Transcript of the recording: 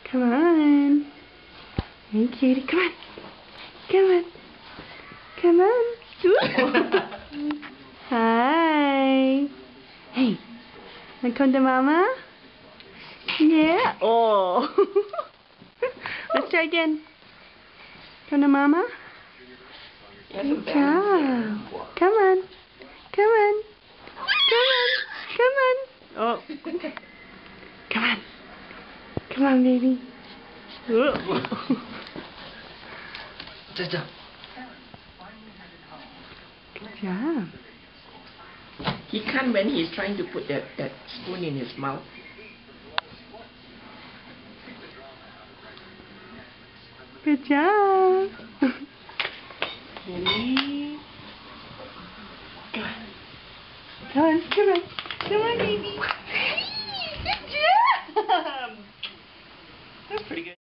Come on. Hey, cutie. Come on. Come on. Come on. Hi. Hey. Want to come to Mama? Yeah. Oh. Let's try again. Come to Mama. Good job. Come on. Come on. Come on. Come on. Oh. Come on. Come on, baby. Good Good job. He can't when he's trying to put that spoon in his mouth. Good job. Ready? Come on. Come on. Come on. Come on, baby. Good job. That's pretty good.